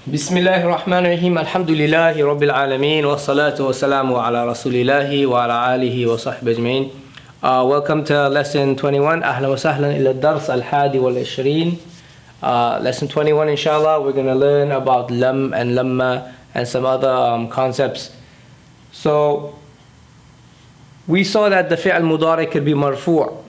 بسم الله الرحمن الرحيم الحمد لله رب العالمين والصلاة والسلام على رسول الله وعلى آله وصحبه أجمعين. Welcome to lesson 21. أهلا وسهلا إلى الدرس الحادي والعشرين. Lesson 21 inshallah, we're going to learn about lam and lamma and some other concepts. So we saw that the fi'l mudari could be marfu',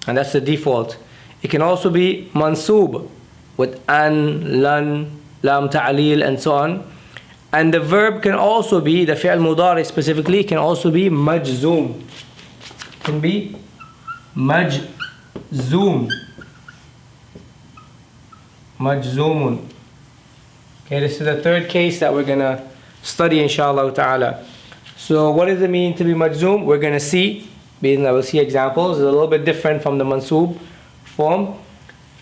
and that's the default. It can also be mansoob with an, lan, lam ta'lil and so on. And the verb can also be, the fi'l mudari specifically, can also be majzoom. Can be majzoom. Majzoomun. Okay, this is the third case that we're going to study inshallah ta'ala. So what does it mean to be majzoom? We're going to see, we'll see examples. It's a little bit different from the mansoob form.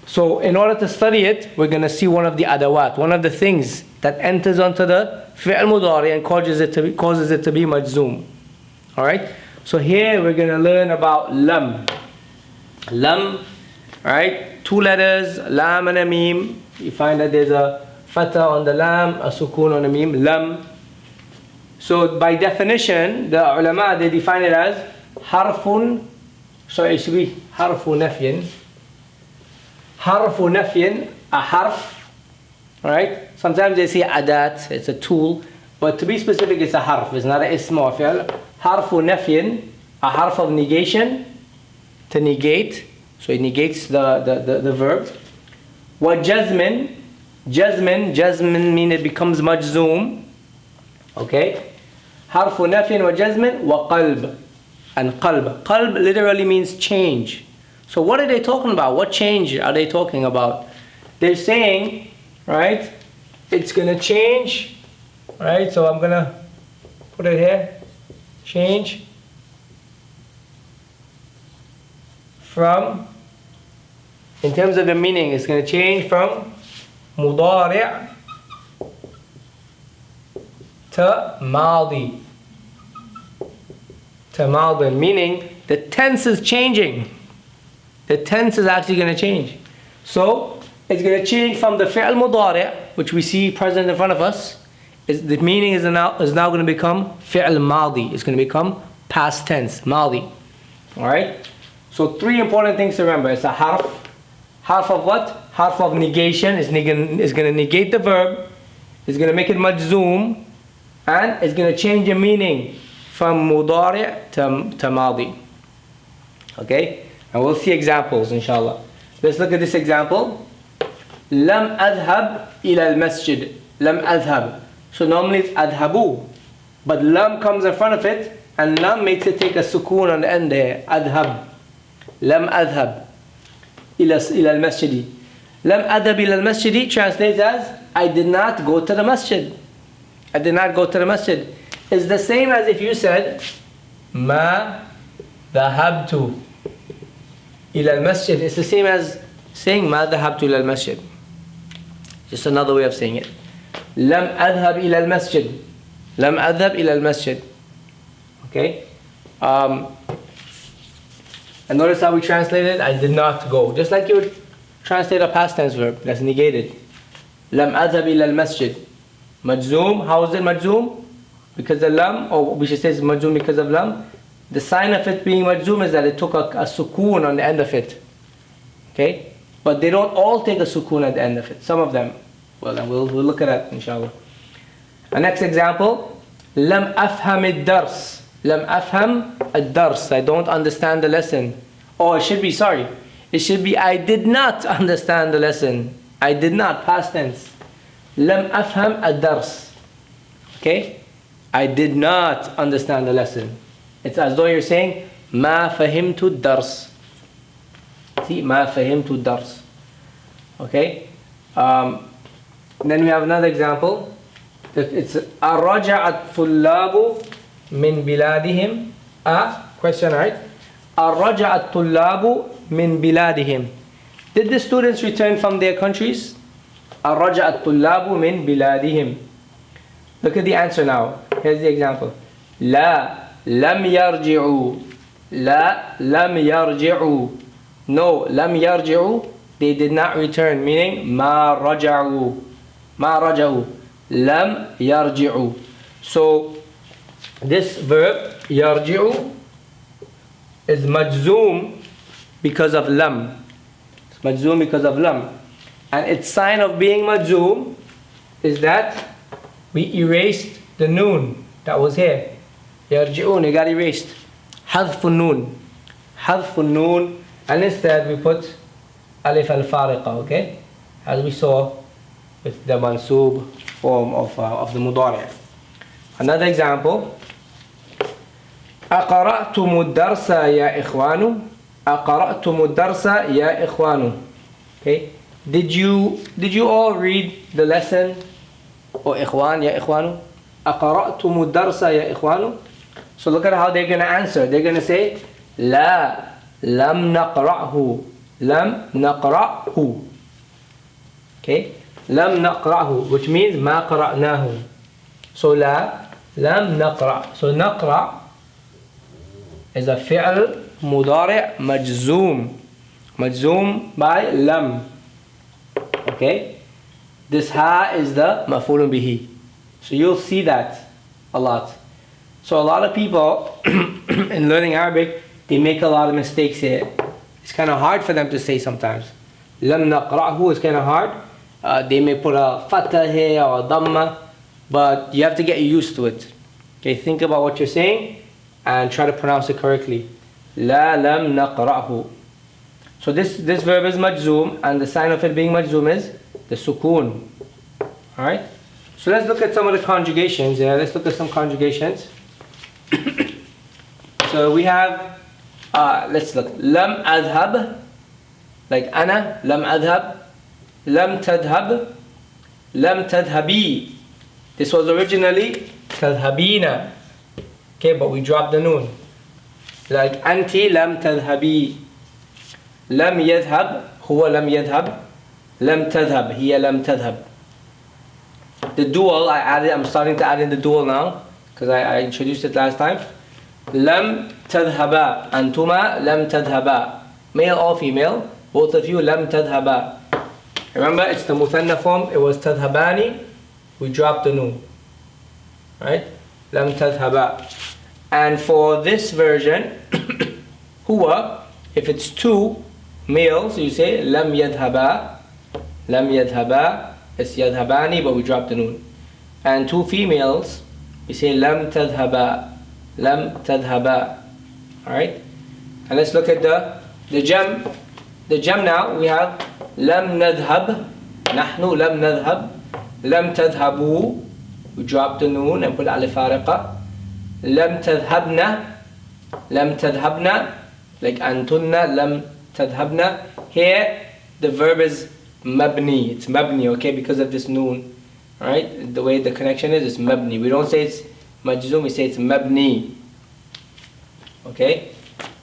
So in order to study it, we're going to see one of the adawat, one of the things that enters onto the fi'l mudari and causes it to be majzoom. Alright? So here we're going to learn about lam. Lam, right? Two letters, lam and a mim. You find that there's a fatha on the lam, a sukoon on the mim, lam. So by definition, the ulama, they define it as harfun, so it should be harfu nafyin. Harfu nafyin, a harf, right? Sometimes they say adat, it's a tool, but to be specific, it's a harf, it's not an ism or fi'l. Harfu nafyin, a harf of negation, to negate, so it negates the verb. Wa jazmin, jazmin means it becomes majzoom, okay? Harfu nafyin wa jazmin wa qalb, and qalb. Qalb literally means change. So what are they talking about? What change are they talking about? They're saying, right, it's going to change, right? So I'm going to put it here. Change from, in terms of the meaning, it's going to change from mudari' to madi. To madi, meaning the tense is changing. The tense is actually going to change. So it's going to change from the fi'l mudari', which we see present in front of us. The meaning is now going to become fi'l madi. It's going to become past tense, madi. Alright? So three important things to remember. It's a harf. Harf of what? Harf of negation. It's going to negate the verb. It's going to make it majzoom. And it's going to change the meaning from mudari' to madi. Okay? And we'll see examples, inshallah. Let's look at this example. Lam adhab ila al-masjid. Lam adhab. So normally it's adhabu. But lam comes in front of it, and lam makes it take a sukoon on the end there. Adhab. Lam adhab ila al-masjid. Lam adhab ila al-masjid translates as, I did not go to the masjid. I did not go to the masjid. It's the same as if you said, ma dhahabtu ila al-masjid. It's the same as saying ma dhahabtu ila al-masjid. Just another way of saying it. Lam adhab ila al-masjid. Lam adhab ila al-masjid. Okay? And notice how we translate it. I did not go. Just like you would translate a past tense verb that's negated. Lam adhab ila al-masjid. Majzoom. How is it majzoom? Because the lam, or we should say it's majzoom because of lam. The sign of it being majzoom is that it took a sukoon on the end of it. Okay? But they don't all take a sukoon at the end of it. Some of them. Well, then we'll look at that, inshallah. Our next example. Lam afham ad-dars. Lam afham ad-dars. I don't understand the lesson. Oh, it should be, sorry. It should be, I did not understand the lesson. I did not, past tense. Lam afham ad-dars. Okay? I did not understand the lesson. It's as though you're saying, ma fahimtu dars. See, ma fahimtu dars. Okay? Then we have another example. It's arraja'at tullabu min biladihim. Question, right? Arraja'at tullabu min biladihim. Did the students return from their countries? Arraja'at tullabu min biladihim. Look at the answer now. Here's the example. La lam yarji'u. La lam yarji'u. No, lam yarji'u. They did not return, meaning ma raja'u. ما رجعوا. لم يرجعوا. So this verb يرجعوا is majzoom because of lam. It's majzoom because of lam. And its sign of being majzoom is that we erased the noon that was here. يرجعون, it got erased. حذف النون. حذف النون. And instead we put alif al-fariqa, okay? As we saw with the mansub form of the mudari'. Another example. أقرأتم الدرس يا إخوان. أقرأتم الدرس يا إخوان. Okay? Did you all read the lesson? Oh, إخوان يا إخوان. أقرأتم الدرس يا إخوان. So look at how they're going to answer. They're going to say لا لم نقرأه. لم نقرأه. Okay? لم نقرأه, which means ما قرأناه. So لا لم نقرأ. So نقرأ is a فعل مضارع مجزوم. مجزوم by لم. Okay? This ha is the مفعول به. So you'll see that a lot. So a lot of people in learning Arabic, they make a lot of mistakes here. It's kind of hard for them to say sometimes. لم نقرأه is kind of hard. They may put a fatah here or a dhamma, but you have to get used to it. Okay, think about what you're saying and try to pronounce it correctly. لا لم نقرأه. So this verb is majzoom, and the sign of it being majzoom is the sukoon. Alright? So let's look at some of the conjugations. Yeah, let's look at some conjugations. So we have, let's look. لم أذهب, like أنا. لم أذهب. لم تذهب. لم تذهبي. This was originally تذهبين. Okay, but we dropped the noon. Like أنتِ لم تذهبي. لم يذهب. هو لم يذهب. لم تذهب. هي لم تذهب. The dual I'm starting to add in the dual now because I introduced it last time. لم تذهبا. أنتما لم تذهبا. Male or female, both of you لم تذهبا. Remember, it's the muthanna form. It was تذهباني. We dropped the noon. Right? لم تذهبا. And for this version, هو, if it's two males, you say لم يذهبا. لم يذهبا. It's يذهباني, but we drop the noon. And two females, we say لم تذهبا. لم تذهبا. Alright? And let's look at the jam. The jam now, we have لم نذهب. نحن لم نذهب. لم تذهبوا. We drop the noon and put alif fariqa. لم تذهبنا. لم تذهبنا. Like أنتن لم تذهبنا. Here, the verb is mabni. It's mabni, okay, because of this noon. Alright? The way the connection is, it's mabni. We don't say it's majzoom, we say it's mabni. Okay?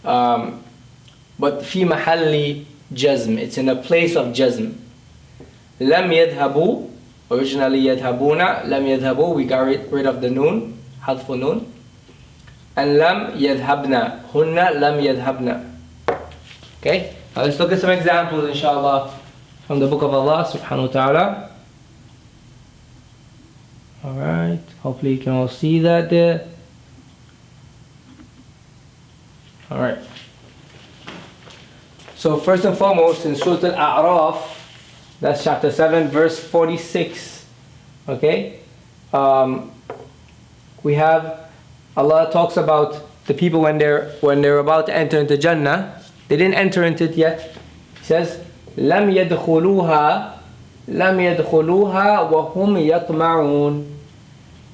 But في محل جزم. It's in a place of jazm. لم يذهبوا. Originally يذهبون. لم يذهبوا. We got rid of the noon. حذف noon. And لم يذهبنا. هن لم يذهبنا. Okay? Now let's look at some examples, inshallah, from the book of Allah subhanahu wa ta'ala. Alright, hopefully you can all see that there. Alright. So first and foremost, in Surah Al-A'raf, that's chapter 7, verse 46. Okay? We have, Allah talks about the people when they're about to enter into Jannah. They didn't enter into it yet. He says, لم يدخلوها وهم يطمعون.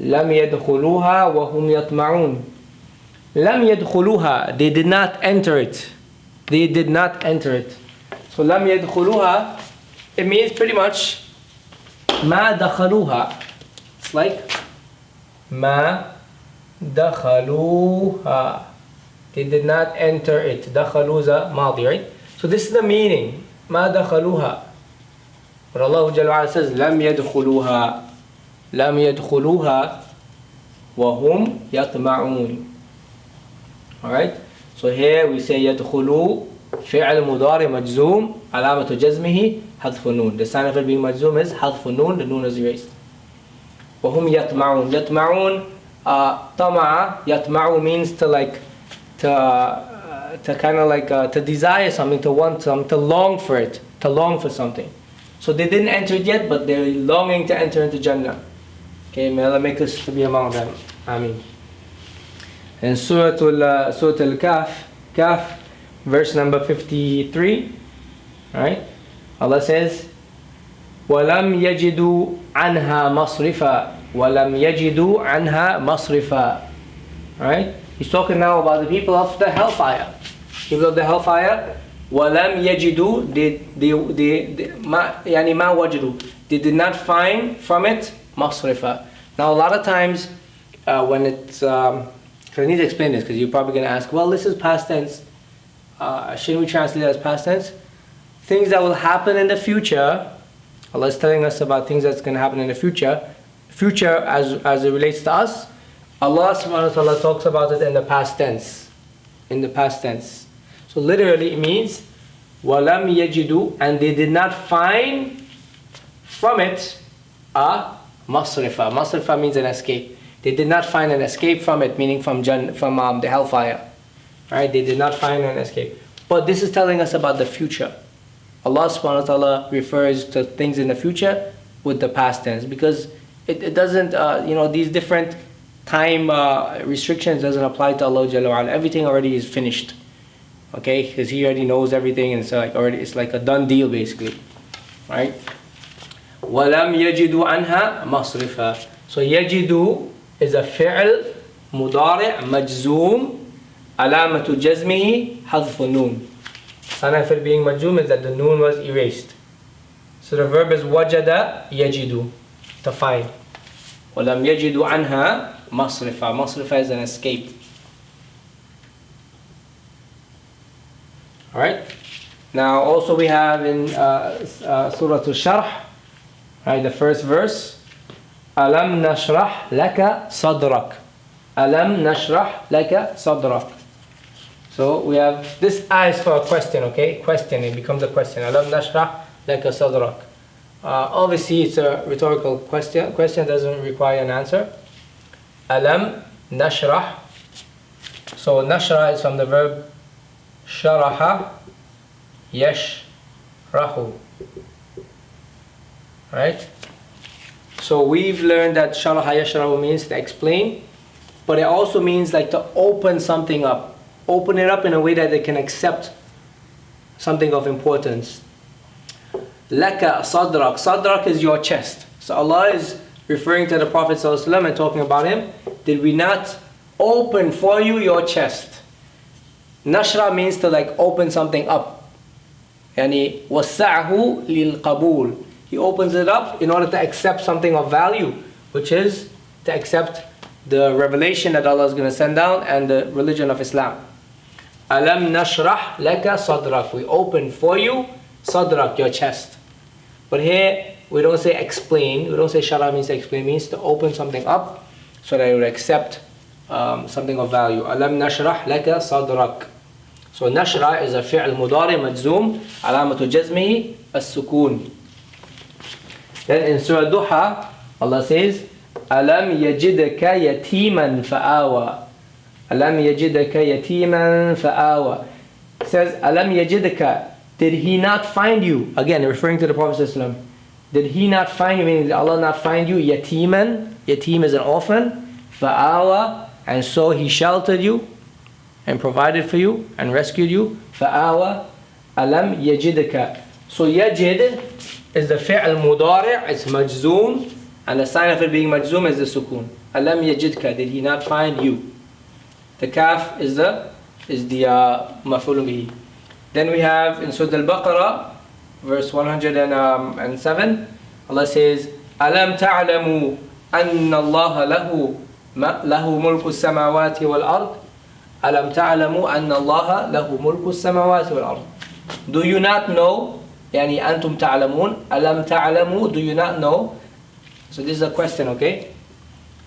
لم يدخلوها وهم يطمعون. لم يدخلوها, they did not enter it. They did not enter it. So لم يدخلوها, it means pretty much ما دخلوها. It's like ما دخلوها. They did not enter it. دخلوا is a ماضي, right? So this is the meaning. ما دخلوها. But Allah Jalla wa Ala says لم يدخلوها. لم يدخلوها وهم يطمعون. Alright? So here we say يدخلوا فعل مضارع مجزوم علامة جزمه حذف النون. The sign of it being مجزوم is حذف النون. The noon is erased. وهم يطمعون. يطمعون, طمع, يطمع means to like, to kind of like, to desire something, to want something, to long for it, to long for something. So they didn't enter it yet, but they're longing to enter into Jannah. Okay, may Allah make us to be among them. Ameen. In Surah Al-Kahf, verse number 53, right? Allah says, وَلَمْ يَجِدُوا عَنْهَا مَصْرِفًا وَلَمْ يَجِدُوا عَنْهَا مَصْرِفًا. Right? He's talking now about the people of the hellfire. People of the hellfire, وَلَمْ يَجِدُوا, يعني ما وجدوا, they did not find from it مصرفًا. Now a lot of times when it's, I need to explain this because you're probably going to ask, well, this is past tense. Shouldn't we translate it as past tense? Things that will happen in the future. Allah is telling us about things that's going to happen in the future. Future as it relates to us. Allah subhanahu wa ta'ala talks about it in the past tense. In the past tense. So literally it means وَلَمْ يَجِدُوا, and they did not find from it a masrifa. Masrifa means an escape. They did not find an escape from it, meaning from the hellfire. Right? They did not find an escape. But this is telling us about the future. Allah subhanahu wa ta'ala refers to things in the future with the past tense because it doesn't, these different time restrictions doesn't apply to Allah Jalla wa Ala. Everything already is finished. Okay? Because He already knows everything and it's like a done deal basically. Right? وَلَمْ يَجِدُوا عَنْهَا مَصْرِفًا. So يَجِدُوا is a fi'l مضارع مجزوم علامة جزمه حذف النون. Sign of it being majzum is that the noon was erased. So the verb is wajada yajidu, to find. وَلَمْ يَجِدُوا عَنْهَا مَصْرِفًا. مَصْرِفًا is an escape. Alright? Now also we have in Surah Al-Sharh, right, the first verse, أَلَمْ نَشْرَحْ لَكَ صَدْرَكَ. أَلَمْ نَشْرَحْ لَكَ صَدْرَكَ. So we have, this is for a question, okay? Question, it becomes a question. Alam nashrah laka sadrak. Obviously it's a rhetorical question. Question doesn't require an answer. Alam nashrah. So nashrah is from the verb sharaha yashrahu. Right? So we've learned that sharaha yashrahu means to explain, but it also means like to open something up. Open it up in a way that they can accept something of importance. Laka sadrak. Sadrak is your chest. So Allah is referring to the Prophet ﷺ and talking about him. Did we not open for you your chest? Nashra means to like open something up. Yani wasa'hu lil qabul. He opens it up in order to accept something of value, which is to accept the revelation that Allah is going to send down and the religion of Islam. Alam nashrah laka sadrak. We open for you sadrak, your chest. But here we don't say explain. We don't say shara means to explain. It means to open something up so that it would accept something of value. Alam nashrah laka sadrak. So nashra is a fi'l mudari majzoom alamatu jazmihi as-sukun. Then in Surah Duha, Allah says, Alam yajidaka yatiman fa'awa. Alam yajidaka yatiman fa'awa. It says, Alam yajidaka. Did He not find you? Again, referring to the Prophet ﷺ. Did He not find you? Meaning, did Allah not find you? Yatiman. Yatim is an orphan. Fa'awa. And so He sheltered you and provided for you and rescued you. Fa'awa. Alam yajidaka. So yajid is the fi'l mudari'. It's majzoom. And the sign of it being majzoom is the sukun. Alam yajidka. Did He not find you? The kaf is the maf'ul bihi. Then we have in Surah Al-Baqarah, verse 107, Allah says, Alam ta'lamu anna Allah lahu mulku as-samawati wal-ard. Alam ta'lamu anna Allah lahu mulku as-samawati wal-ard. Do you not know? Yani antum ta'lamun. Alam ta'lamu. Do you not know? So this is a question, okay?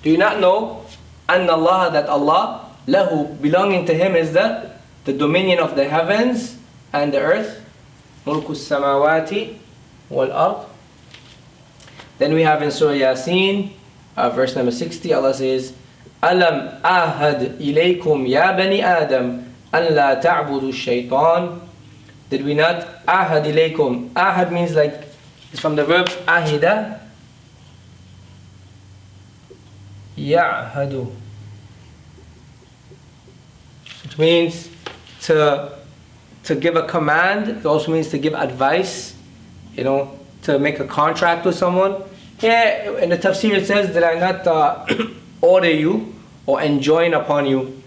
Do you not know anna Allah, that Allah lahu, belonging to Him, is the dominion of the heavens and the earth. Mulku samawati wal ard. Then we have in Surah Yasin, verse number 60, Allah says, Alam ahad ilaykum ya bani Adam an la ta'budu shaytan. Did we not? Ahad ilaykum. Ahad means like, it's from the verb ahida. Ya'hadu. It means to give a command. It also means to give advice, to make a contract with someone. Here in the tafsir it says, did I not order you or enjoin upon you?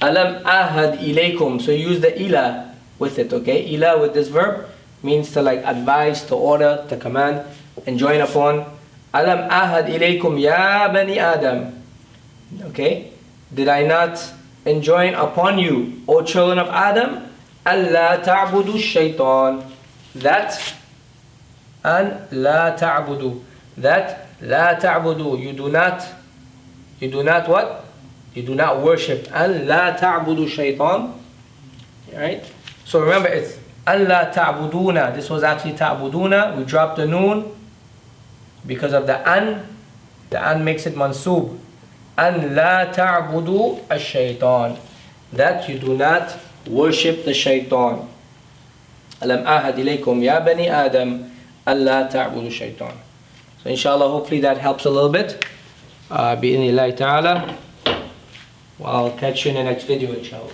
Alam ahad ilaykum. So use the ila with it, okay? Ila with this verb means to like advise, to order, to command, enjoin upon. Alam ahad ilaykum ya bani Adam. Okay? Did I not enjoin upon you, O children of Adam, Allah ta'budu shaitan, that and la ta'budu, that la ta'budu, you do not what? You do not worship, and la ta'budu shaitan. Alright? So remember, it's Allah ta'buduna. This was actually ta'buduna. We dropped the noon because of the an. The an makes it mansub. An la ta'budu ash-shaytan. That you do not worship the shaitan. Alam ahad ilaykum ya bani Adam alla ta'budu shaitan. So inshallah, hopefully that helps a little bit. Bi-idhnillahi ta'ala. Well, I'll catch you in the next video inshallah.